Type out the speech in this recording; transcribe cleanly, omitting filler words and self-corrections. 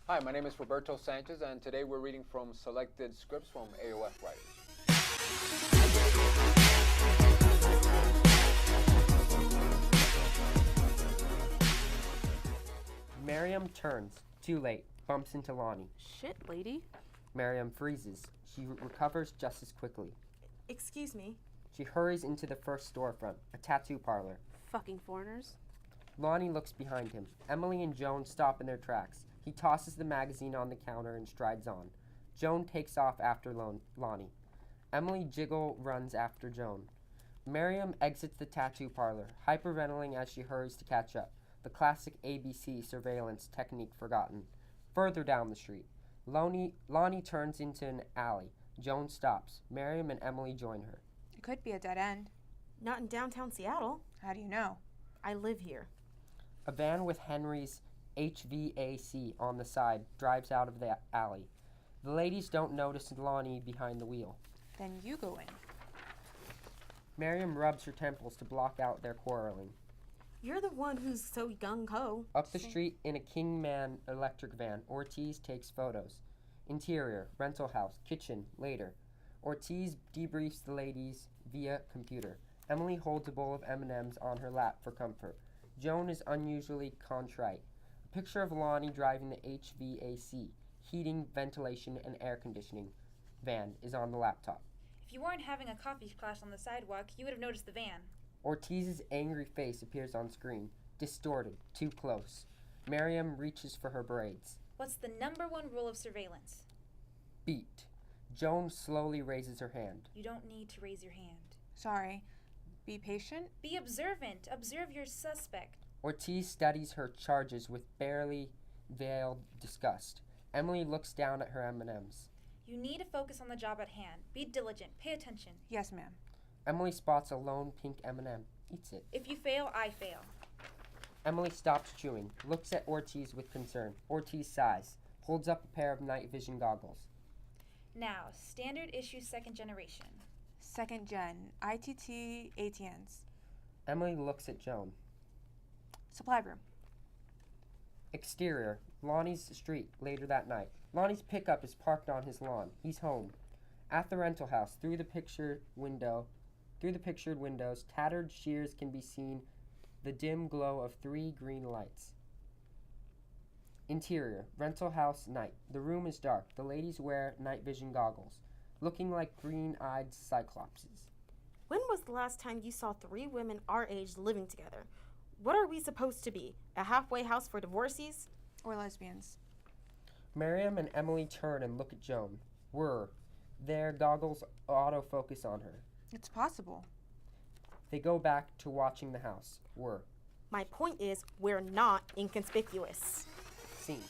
Hi, my name is Roberto Sanchez, and today we're reading from selected scripts from AOF writers. Miriam turns, too late, bumps into Lonnie. Shit, lady. Miriam freezes. She recovers just as quickly. Excuse me. She hurries into the first storefront, a tattoo parlor. Fucking foreigners. Lonnie looks behind him. Emily and Joan stop in their tracks. He tosses the magazine on the counter and strides on. Joan takes off after Lonnie. Emily Jiggle runs after Joan. Miriam exits the tattoo parlor, hyperventilating as she hurries to catch up. The classic ABC surveillance technique forgotten. Further down the street, Lonnie turns into an alley. Joan stops. Miriam and Emily join her. It could be a dead end. Not in downtown Seattle. How do you know? I live here. A van with Henry's HVAC on the side drives out of the alley. The ladies don't notice Lonnie behind the wheel. Then you go in. Miriam rubs her temples to block out their quarreling. You're the one who's so gung-ho. Up the street in a Kingman electric van, Ortiz takes photos. Interior, rental house, kitchen, later. Ortiz debriefs the ladies via computer. Emily holds a bowl of M&Ms on her lap for comfort. Joan is unusually contrite. A picture of Lonnie driving the HVAC, heating, ventilation, and air conditioning van is on the laptop. If you weren't having a coffee class on the sidewalk, you would have noticed the van. Ortiz's angry face appears on screen, distorted, too close. Miriam reaches for her braids. What's the number one rule of surveillance? Beat. Joan slowly raises her hand. You don't need to raise your hand. Sorry. Be patient. Be observant. Observe your suspect. Ortiz studies her charges with barely veiled disgust. Emily looks down at her M&Ms. You need to focus on the job at hand. Be diligent. Pay attention. Yes, ma'am. Emily spots a lone pink M&M. Eats it. If you fail, I fail. Emily stops chewing, looks at Ortiz with concern. Ortiz sighs, holds up a pair of night vision goggles. Now, standard issue second generation. Second gen. ITT ATNs. Emily looks at Joan. Supply room. Exterior, Lonnie's street, later that night. Lonnie's pickup is parked on his lawn. He's home. At the rental house, through the pictured windows, tattered shears can be seen, the dim glow of 3 green lights. Interior, rental house, night. The room is dark. The ladies wear night vision goggles, looking like green-eyed cyclopses. When was the last time you saw 3 women our age living together? What are we supposed to be? A halfway house for divorcees? Or lesbians. Miriam and Emily turn and look at Joan. Their goggles autofocus on her. It's possible. They go back to watching the house. My point is, we're not inconspicuous. Scene.